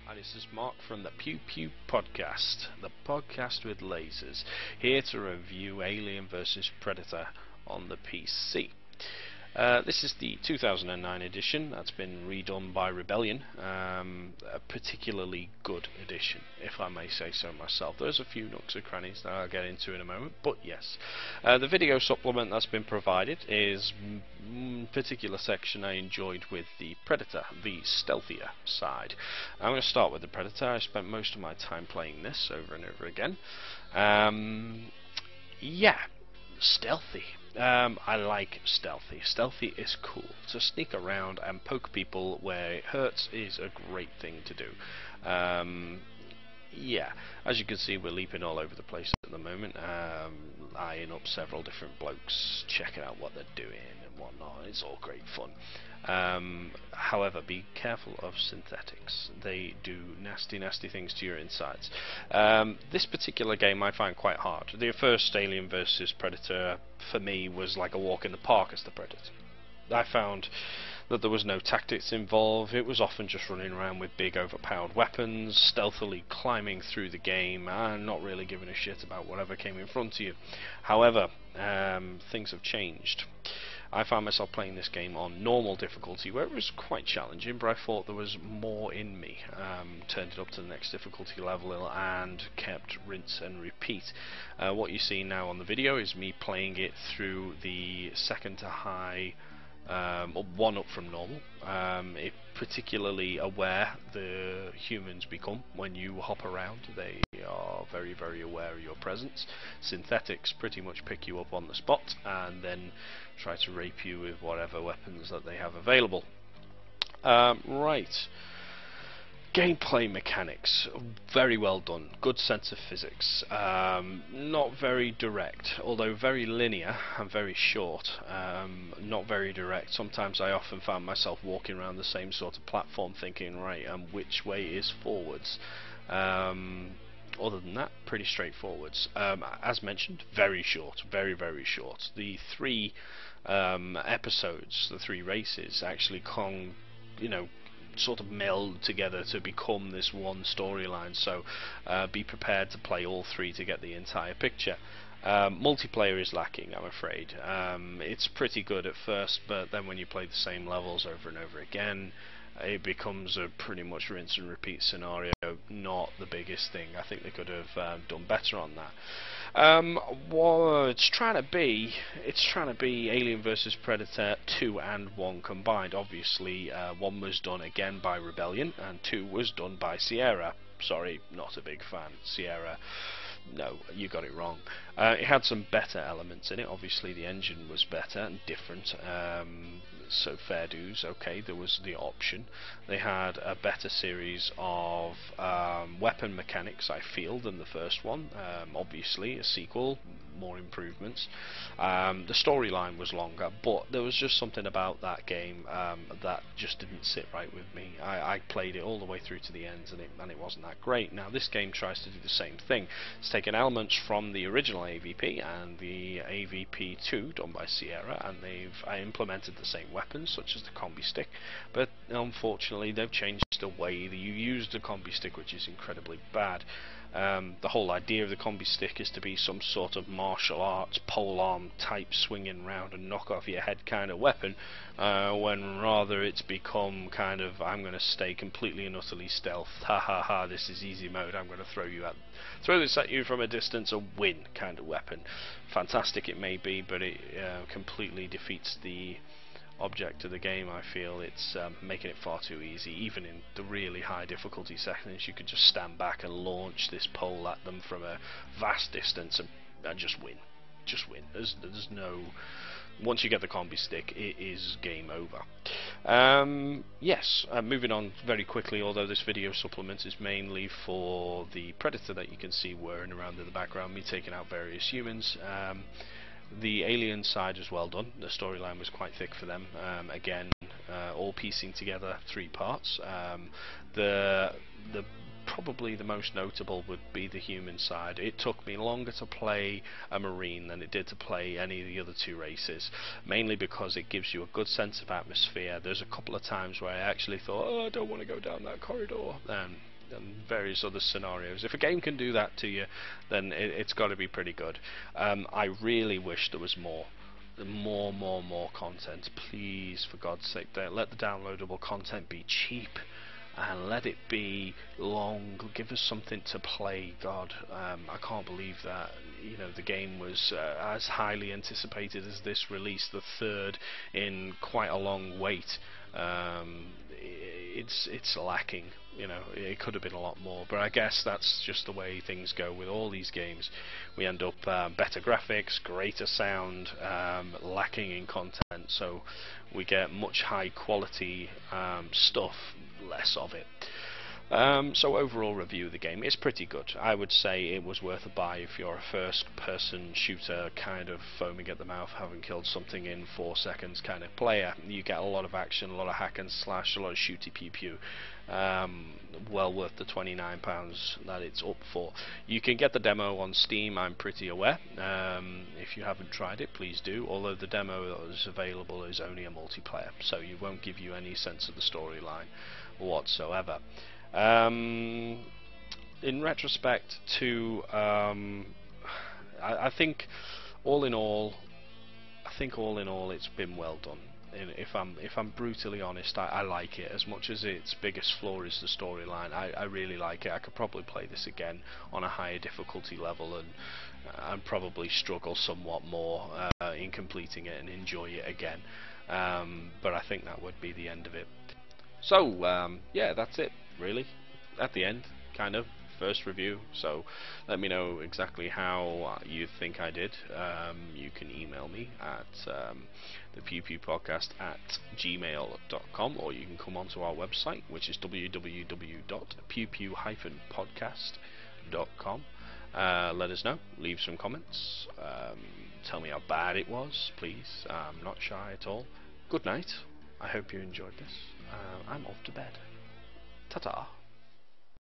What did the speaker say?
Hi, this is Mark from the Pew Pew Podcast, the podcast with lasers, here to review Alien vs Predator on the PC. This is the 2009 edition that's been redone by Rebellion, a particularly good edition, if I may say so myself. There's a few nooks and crannies that I'll get into in a moment, but yes. The video supplement that's been provided is a particular section I enjoyed with the Predator, the stealthier side. I'm going to start with the Predator. I spent most of my time playing this over and over again. Yeah, stealthy. I like stealthy. Stealthy is cool. To sneak around and poke people where it hurts is a great thing to do. Yeah, as you can see, we're leaping all over the place at the moment, eyeing up several different blokes, checking out what they're doing and whatnot. It's all great fun. However, be careful of synthetics. They do nasty, nasty things to your insides. This particular game I find quite hard. The first Alien vs Predator for me was like a walk in the park as the Predator. I found that there was no tactics involved. It was often just running around with big overpowered weapons, stealthily climbing through the game and not really giving a shit about whatever came in front of you. However, things have changed. I found myself playing this game on normal difficulty, where it was quite challenging, but I thought there was more in me. Turned it up to the next difficulty level and kept rinse and repeat. What you see now on the video is me playing it through the second to high, or one up from normal. It particularly aware the humans become when you hop around. They are very, very aware of your presence. Synthetics pretty much pick you up on the spot and then try to rape you with whatever weapons that they have available. Right. Gameplay mechanics, very well done, good sense of physics, not very direct, although very linear and very short, not very direct. Sometimes I often found myself walking around the same sort of platform thinking, right, and which way is forwards? Other than that, pretty straightforward. As mentioned, very short, very, very short. The three episodes, the three races, actually sort of meld together to become this one storyline, so be prepared to play all three to get the entire picture. Multiplayer is lacking, I'm afraid. It's pretty good at first, but then when you play the same levels over and over again, it becomes a pretty much rinse and repeat scenario. Not the biggest thing. I think they could have done better on that. What it's trying to be Alien vs Predator 2 and 1 combined. Obviously, 1 was done again by Rebellion, and 2 was done by Sierra. Sorry, not a big fan. Sierra, no, you got it wrong. It had some better elements in it. Obviously, the engine was better and different. So fair dues, okay, there was the option. They had a better series of weapon mechanics, I feel, than the first one. Obviously, a sequel, more improvements. The storyline was longer, but there was just something about that game that just didn't sit right with me. I played it all the way through to the end, and it wasn't that great. Now, this game tries to do the same thing. It's taken elements from the original AVP and the AVP2 done by Sierra, and they've implemented the same weapons, such as the combi stick, but unfortunately they've changed the way that you use the combi stick, which is incredibly bad. The whole idea of the combi stick is to be some sort of martial arts polearm type swinging round and knock off your head kind of weapon, when rather it's become kind of, I'm going to stay completely and utterly stealth, ha ha ha, this is easy mode, I'm going to throw this at you from a distance and win kind of weapon. Fantastic it may be, but it completely defeats the object of the game. I feel it's making it far too easy. Even in the really high difficulty settings, you could just stand back and launch this pole at them from a vast distance and just win. There's no, once you get the combi stick, it is game over. Yes, moving on very quickly, although this video supplement is mainly for the Predator that you can see whirring around in the background, me taking out various humans. The Alien side was well done. The storyline was quite thick for them. Again, all piecing together 3 parts. Probably the most notable would be the human side. It took me longer to play a Marine than it did to play any of the other 2 races, mainly because it gives you a good sense of atmosphere. There's a couple of times where I actually thought, oh, I don't want to go down that corridor. and various other scenarios. If a game can do that to you, then it's got to be pretty good. I really wish there was more. More content. Please, for God's sake, let the downloadable content be cheap, and let it be long. Give us something to play. God, I can't believe that the game was as highly anticipated as this release, the third in quite a long wait. It's lacking. It could have been a lot more, but I guess that's just the way things go with all these games. We end up better graphics, greater sound, lacking in content, so we get much high quality stuff, less of it. So overall review of the game is pretty good. I would say it was worth a buy if you're a first person shooter, kind of foaming at the mouth, having killed something in 4 seconds kind of player. You get a lot of action, a lot of hack and slash, a lot of shooty pew pew. Well worth the £29 that it's up for. You can get the demo on Steam, I'm pretty aware. If you haven't tried it, please do, although the demo that is available is only a multiplayer, so you won't give you any sense of the storyline whatsoever. In retrospect to I think all in all it's been well done. If I'm brutally honest, I like it. As much as its biggest flaw is the storyline, I really like it. I could probably play this again on a higher difficulty level and probably struggle somewhat more in completing it and enjoy it again. But I think that would be the end of it. So yeah, that's it really. At the end, kind of first review. So let me know exactly how you think I did. You can email me at thepewpewpodcast@gmail.com, or you can come onto our website, which is www.pewpewpodcast.com. Let us know, leave some comments, tell me how bad it was, please. I'm not shy at all. Good night. I hope you enjoyed this. I'm off to bed. Ta-ta.